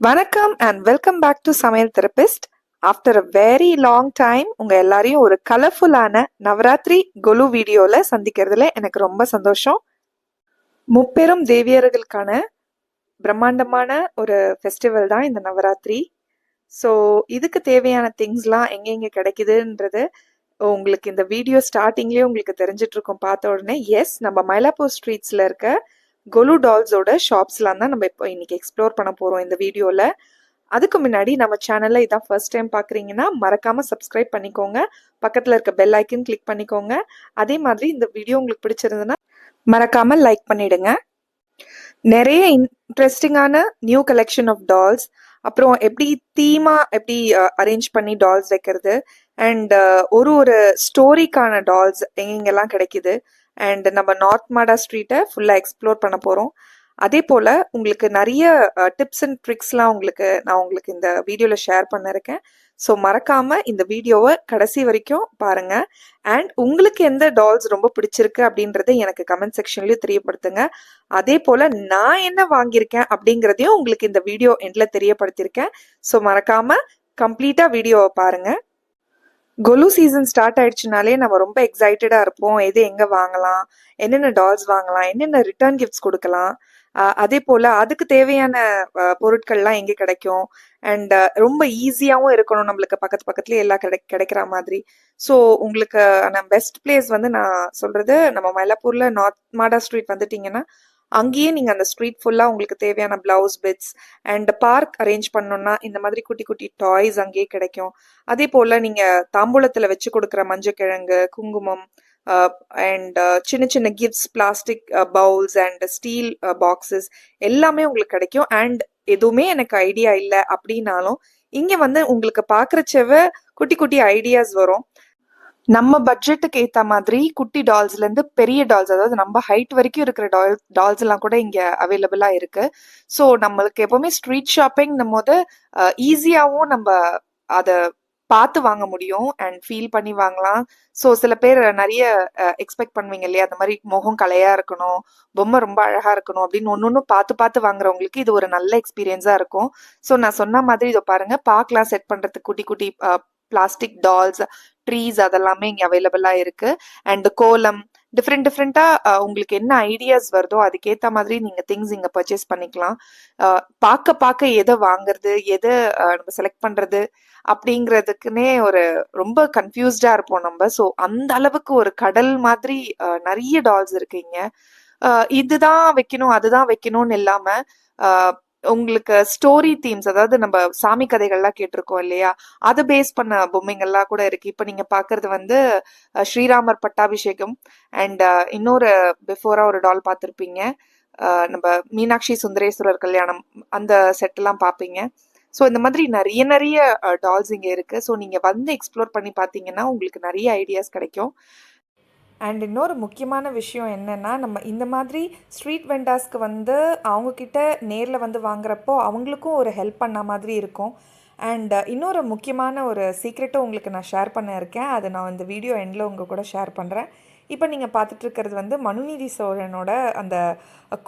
வணக்கம் and welcome back to சமையல் therapist. After a very long time உங்க எல்லாரையும் ஒரு கலர்ஃபுல்லான நவராத்திரி கொலு வீடியோல சந்திக்கிறதுல எனக்கு ரொம்ப சந்தோஷம். முப்பெரும் தேவியர்களுக்கான பிரம்மாண்டமான ஒரு ஃபெஸ்டிவல் தான் இந்த நவராத்திரி. ஸோ இதுக்கு தேவையான திங்ஸ்லாம் எங்கெங்க கிடைக்குதுன்றது உங்களுக்கு இந்த வீடியோ ஸ்டார்டிங்லேயே உங்களுக்கு தெரிஞ்சிட்டு இருக்கும் பார்த்த உடனே. எஸ், நம்ம மயிலாப்பூர் ஸ்ட்ரீட்ஸில் இருக்க கொலு டால்ஸோட ஷாப்ஸ்லாம் தான் நம்ம இப்போ இன்னைக்கு எக்ஸ்ப்ளோர் பண்ண போகிறோம் இந்த வீடியோவில். அதுக்கு முன்னாடி நம்ம சேனலை இதான் ஃபர்ஸ்ட் டைம் பார்க்குறீங்கன்னா மறக்காமல் சப்ஸ்கிரைப் பண்ணிக்கோங்க, பக்கத்தில் இருக்க பெல் ஐக்கன் கிளிக் பண்ணிக்கோங்க. அதே மாதிரி இந்த வீடியோ உங்களுக்கு பிடிச்சிருந்ததுன்னா மறக்காமல் லைக் பண்ணிடுங்க. நிறைய இன்ட்ரெஸ்டிங்கான நியூ கலெக்ஷன் ஆஃப் டால்ஸ், அப்புறம் எப்படி எப்படி அரேஞ்ச் பண்ணி டால்ஸ் வைக்கிறது, அண்ட் ஒரு ஸ்டோரிக்கான டால்ஸ் எங்கெங்கெல்லாம் கிடைக்குது, அண்ட் நம்ம நார்த் மாடா ஸ்ட்ரீட்டை ஃபுல்லாக எக்ஸ்ப்ளோர் பண்ண போகிறோம். அதே போல் உங்களுக்கு நிறைய டிப்ஸ் அண்ட் ட்ரிக்ஸ்லாம் நான் உங்களுக்கு இந்த வீடியோவில் ஷேர் பண்ணிருக்கேன். ஸோ மறக்காமல் இந்த வீடியோவை கடைசி வரைக்கும் பாருங்கள். அண்ட் உங்களுக்கு எந்த டால்ஸ் ரொம்ப பிடிச்சிருக்கு அப்படின்றத எனக்கு கமெண்ட் செக்ஷன்லேயும் தெரியப்படுத்துங்க. அதே போல் நான் என்ன வாங்கியிருக்கேன் அப்படிங்கிறதையும் உங்களுக்கு இந்த வீடியோ எண்டில் தெரியப்படுத்தியிருக்கேன். ஸோ மறக்காமல் கம்ப்ளீட்டாக வீடியோவை பாருங்கள். கொலு சீசன் ஸ்டார்ட் ஆயிடுச்சுனாலே நம்ம ரொம்ப எக்ஸைட்டடாக இருப்போம். எது எங்கே வாங்கலாம், என்னென்ன டால்ஸ் வாங்கலாம், என்னென்ன ரிட்டர்ன் கிஃப்ட்ஸ் கொடுக்கலாம், அதே போல் அதுக்கு தேவையான பொருட்கள்லாம் எங்கே கிடைக்கும், அண்ட் ரொம்ப ஈஸியாகவும் இருக்கணும், நம்மளுக்கு பக்கத்துலேயே எல்லாம் கிடைக்கிற மாதிரி. ஸோ உங்களுக்கு பெஸ்ட் பிளேஸ் வந்து நான் சொல்கிறது, நம்ம மயிலாப்பூரில் நார்த் மாடா ஸ்ட்ரீட் வந்துட்டிங்கன்னா அங்கேயே நீங்கள் அந்த ஸ்ட்ரீட் ஃபுல்லாக உங்களுக்கு தேவையான blouse bits and park arrange பண்ணோன்னா இந்த மாதிரி குட்டி குட்டி டாய்ஸ் அங்கேயே கிடைக்கும். அதே போல் நீங்கள் தாம்பூலத்தில் வச்சு கொடுக்குற மஞ்சக்கிழங்கு, குங்குமம் அண்ட் சின்ன சின்ன gifts, plastic bowls and steel boxes எல்லாமே உங்களுக்கு கிடைக்கும். அண்ட் எதுவுமே எனக்கு ஐடியா இல்லை அப்படின்னாலும் இங்கே வந்து உங்களுக்கு பார்க்குறச்சவ குட்டி குட்டி ஐடியாஸ் வரும். நம்ம பட்ஜெட்டுக்கு ஏற்ற மாதிரி குட்டி டால்ஸ்லேருந்து பெரிய டால்ஸ், அதாவது நம்ம ஹைட் வரைக்கும் இருக்கிற டால்ஸ் எல்லாம் கூட இங்கே அவைலபிளாக இருக்கு. ஸோ நம்மளுக்கு எப்போவுமே ஸ்ட்ரீட் ஷாப்பிங்னும் போது ஈஸியாகவும் நம்ம அதை பார்த்து வாங்க முடியும் அண்ட் ஃபீல் பண்ணி வாங்கலாம். ஸோ சில பேர் நிறைய எக்ஸ்பெக்ட் பண்ணுவீங்க இல்லையா, அந்த மாதிரி முகம் கலையாக இருக்கணும், பொம்மை ரொம்ப அழகாக இருக்கணும் அப்படின்னு ஒன்று பார்த்து வாங்குறவங்களுக்கு இது ஒரு நல்ல எக்ஸ்பீரியன்ஸாக இருக்கும். ஸோ நான் சொன்ன மாதிரி இதை பாருங்கள், பார்க்கலாம் செட் பண்ணுறதுக்கு குட்டி குட்டி பிளாஸ்டிக் டால்ஸ், ட்ரீஸ் அதெல்லாமே இங்கே அவைலபிளாக இருக்குது. அண்ட் கோலம் டிஃப்ரெண்ட்டாக உங்களுக்கு என்ன ஐடியாஸ் வருதோ அதுக்கேற்ற மாதிரி நீங்கள் திங்ஸ் இங்கே பர்ச்சேஸ் பண்ணிக்கலாம். பார்க்க எதை வாங்குறது, எதை நம்ம செலக்ட் பண்ணுறது அப்படிங்கிறதுக்குன்னே ரொம்ப கன்ஃபியூஸ்டாக இருப்போம் நம்ம. ஸோ அந்த அளவுக்கு ஒரு கடல் மாதிரி நிறைய டால்ஸ் இருக்குங்க. இதுதான் வைக்கணும் அதுதான் வைக்கணும்னு இல்லாமல் உங்களுக்கு ஸ்டோரி தீம்ஸ், அதாவது நம்ம சாமி கதைகள்லாம் கேட்டிருக்கோம் இல்லையா, அதை பேஸ் பண்ண பொம்மைகள்லாம் கூட இருக்கு. இப்போ நீங்க பாக்குறது வந்து ஸ்ரீராமர் பட்டாபிஷேகம் அண்ட் இன்னொரு பிஃபோரா ஒரு டால் பார்த்துருப்பீங்க, நம்ம மீனாட்சி சுந்தரேஸ்வரர் கல்யாணம், அந்த செட் எல்லாம் பார்ப்பீங்க. ஸோ இந்த மாதிரி நிறைய டால்ஸ் இங்கே இருக்கு. ஸோ நீங்க வந்து எக்ஸ்ப்ளோர் பண்ணி பார்த்தீங்கன்னா உங்களுக்கு நிறைய ஐடியாஸ் கிடைக்கும். அண்ட் இன்னொரு முக்கியமான விஷயம் என்னென்னா, நம்ம இந்த மாதிரி ஸ்ட்ரீட் வெண்டாஸ்க்கு வந்து அவங்கக்கிட்ட நேரில் வந்து வாங்குறப்போ அவங்களுக்கும் ஒரு ஹெல்ப் பண்ண மாதிரி இருக்கும். அண்ட் இன்னொரு முக்கியமான ஒரு சீக்ரெட்டும் உங்களுக்கு நான் ஷேர் பண்ண இருக்கேன், அதை நான் இந்த வீடியோ எண்டில் உங்கள் கூட ஷேர் பண்ணுறேன். இப்போ நீங்கள் பார்த்துட்ருக்கிறது வந்து மனுநீதி சோழனோட அந்த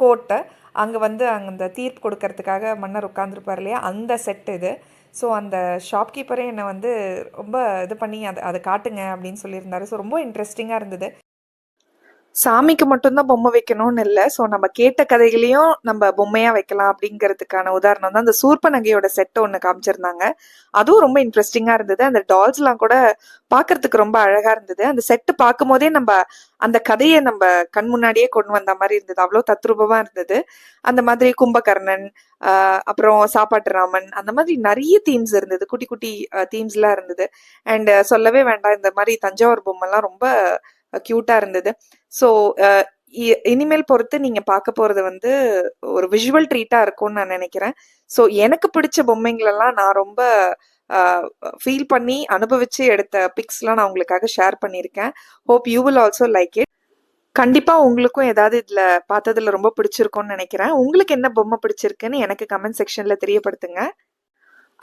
கோட்டை, அங்கே அந்த தீர்ப்பு கொடுக்கறதுக்காக மன்னர் உட்காந்துருப்பார் இல்லையா, அந்த செட் இது. ஸோ அந்த ஷாப்கீப்பரே என்னை வந்து ரொம்ப இது பண்ணி அதை காட்டுங்க அப்படின்னு சொல்லியிருந்தாரு. ஸோ ரொம்ப இன்ட்ரெஸ்டிங்காக இருந்தது. சாமிக்கு மட்டும்தான் பொம்மை வைக்கணும்னு இல்லை, ஸோ நம்ம கேட்ட கதைகளையும் நம்ம பொம்மையாக வைக்கலாம் அப்படிங்கிறதுக்கான உதாரணம் தான் அந்த சூர்பனகையோட செட்டை ஒன்று காமிச்சிருந்தாங்க. அதுவும் ரொம்ப இன்ட்ரெஸ்டிங்காக இருந்தது. அந்த டால்ஸ்லாம் கூட பார்க்கறதுக்கு ரொம்ப அழகாக இருந்தது. அந்த செட்டு பார்க்கும் போதே நம்ம அந்த கதையை நம்ம கண் முன்னாடியே கொண்டு வந்த மாதிரி இருந்தது. அவ்வளோ தத்ரூபமாக இருந்தது. அந்த மாதிரி கும்பகர்ணன், அப்புறம் சாப்பாட்டு ராமன், அந்த மாதிரி நிறைய தீம்ஸ் இருந்தது, குட்டி குட்டி தீம்ஸ்லாம் இருந்தது. அண்ட் சொல்லவே வேண்டாம், இந்த மாதிரி தஞ்சாவூர் பொம்மைலாம் ரொம்ப க்யூட்டாக இருந்தது. ஸோ இனிமேல் பொறுத்து நீங்கள் பார்க்க போகிறது வந்து ஒரு விஷுவல் ட்ரீட்டாக இருக்கும்னு நான் நினைக்கிறேன். ஸோ எனக்கு பிடிச்ச பொம்மைங்களெல்லாம் நான் ரொம்ப ஃபீல் பண்ணி அனுபவித்து எடுத்த பிக்ஸ்லாம் நான் உங்களுக்காக ஷேர் பண்ணியிருக்கேன். Hope you will also like it. கண்டிப்பாக உங்களுக்கும் ஏதாவது இதில் பார்த்ததில் ரொம்ப பிடிச்சிருக்கும்னு நினைக்கிறேன். உங்களுக்கு என்ன பொம்மை பிடிச்சிருக்குன்னு எனக்கு கமெண்ட் செக்ஷனில் தெரியப்படுத்துங்க.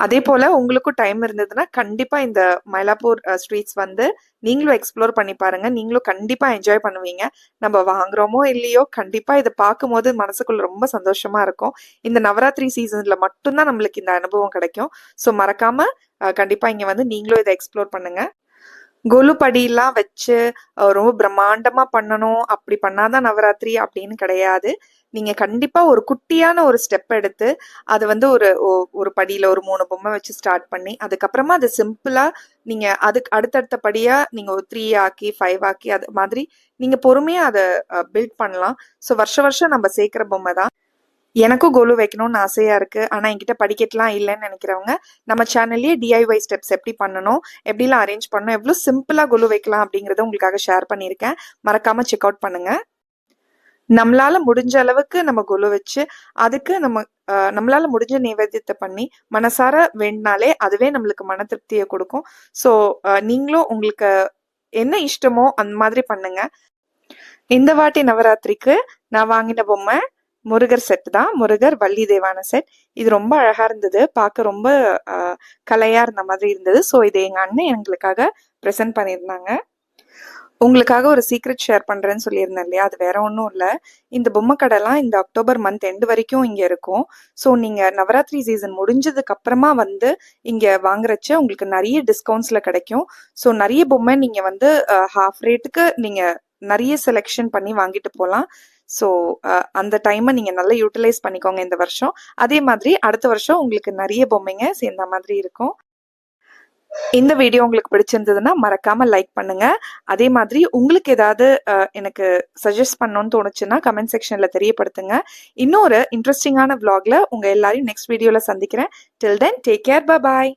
அதே போல உங்களுக்கும் டைம் இருந்ததுன்னா கண்டிப்பா இந்த மயிலாப்பூர் ஸ்ட்ரீட்ஸ் வந்து நீங்களும் எக்ஸ்ப்ளோர் பண்ணி பாருங்க. நீங்களும் கண்டிப்பா என்ஜாய் பண்ணுவீங்க. நம்ம வாங்குறோமோ இல்லையோ கண்டிப்பா இதை பார்க்கும்போது மனசுக்குள்ள ரொம்ப சந்தோஷமா இருக்கும். இந்த நவராத்திரி சீசன்ல மட்டும்தான் நம்மளுக்கு இந்த அனுபவம் கிடைக்கும். ஸோ மறக்காம கண்டிப்பா இங்க வந்து நீங்களும் இதை எக்ஸ்ப்ளோர் பண்ணுங்க. கொலு படியெல்லாம் வச்சு ரொம்ப பிரம்மாண்டமா பண்ணணும், அப்படி பண்ணாதான் நவராத்திரி அப்படின்னு கிடையாது. நீங்க கண்டிப்பா ஒரு குட்டியான ஒரு ஸ்டெப் எடுத்து அது வந்து ஒரு படியில ஒரு 3 பொம்மை வச்சு ஸ்டார்ட் பண்ணி அதுக்கப்புறமா அது சிம்பிளா நீங்க அதுக்கு அடுத்தடுத்த படியா நீங்க ஒரு 3 ஆக்கி 5 ஆக்கி அது மாதிரி நீங்க பொறுமையா அதை பில்ட் பண்ணலாம். ஸோ வருஷம் நம்ம சேர்க்கிற பொம்மை தான். எனக்கும் கொலு வைக்கணும்னு ஆசையா இருக்கு. ஆனா என்கிட்ட படிக்கட்டுலாம் இல்லைன்னு நினைக்கிறவங்க நம்ம சேனல்லயே டிஐஒய் ஸ்டெப்ஸ் எப்படி பண்ணணும், எப்படிலாம் அரேஞ்ச் பண்ணணும், எவ்வளோ சிம்பிளா கொலு வைக்கலாம் அப்படிங்கறத உங்களுக்காக ஷேர் பண்ணியிருக்கேன். மறக்காம செக் அவுட் பண்ணுங்க. நம்மளால முடிஞ்ச அளவுக்கு நம்ம கொலு வச்சு அதுக்கு நம்மளால முடிஞ்ச நைவேத்தியத்தை பண்ணி மனசார வேண்டினாலே அதுவே நம்மளுக்கு மன திருப்தியை கொடுக்கும். ஸோ நீங்களும் உங்களுக்கு என்ன இஷ்டமோ அந்த மாதிரி பண்ணுங்க. இந்த வாட்டி நவராத்திரிக்கு நான் வாங்கின பொம்மை முருகர் செட் தான். முருகர் வள்ளி தேவான செட். இது ரொம்ப அழகா இருந்தது, பார்க்க ரொம்ப கலையா இருந்த மாதிரி இருந்தது. ஸோ இதை எங்க அண்ணன் எங்களுக்காக ப்ரெசென்ட் பண்ணியிருந்தாங்க. உங்களுக்காக ஒரு சீக்ரெட் ஷேர் பண்றேன்னு சொல்லியிருந்தேன் இல்லையா, அது வேற ஒன்றும் இல்லை. இந்த பொம்மை கடைலாம் இந்த அக்டோபர் மந்த் எண்டு வரைக்கும் இங்க இருக்கும். ஸோ நீங்க நவராத்திரி சீசன் முடிஞ்சதுக்கு அப்புறமா வந்து இங்க வாங்குறச்ச உங்களுக்கு நிறைய டிஸ்கவுண்ட்ஸ்ல கிடைக்கும். ஸோ நிறைய பொம்மை நீங்க வந்து ஹாஃப் ரேட்டுக்கு நீங்க நிறைய செலெக்ஷன் பண்ணி வாங்கிட்டு போகலாம். ஸோ அந்த டைமை நீங்க நல்லா யூட்டிலைஸ் பண்ணிக்கோங்க இந்த வருஷம். அதே மாதிரி அடுத்த வருஷம் உங்களுக்கு நிறைய பொம்மைங்க சேர்ந்த மாதிரி இருக்கும். இந்த வீடியோ உங்களுக்கு பிடிச்சிருந்ததுன்னா மறக்காம லைக் பண்ணுங்க. அதே மாதிரி உங்களுக்கு ஏதாவது எனக்கு சஜஸ்ட் பண்ணணும்னு தோணுச்சுன்னா கமெண்ட் செக்ஷன்ல தெரியப்படுத்துங்க. இன்னொரு இன்ட்ரெஸ்டிங்கான vlogல உங்க எல்லாரையும் நெக்ஸ்ட் வீடியோல சந்திக்கிறேன். Till then take care, bye பாய்.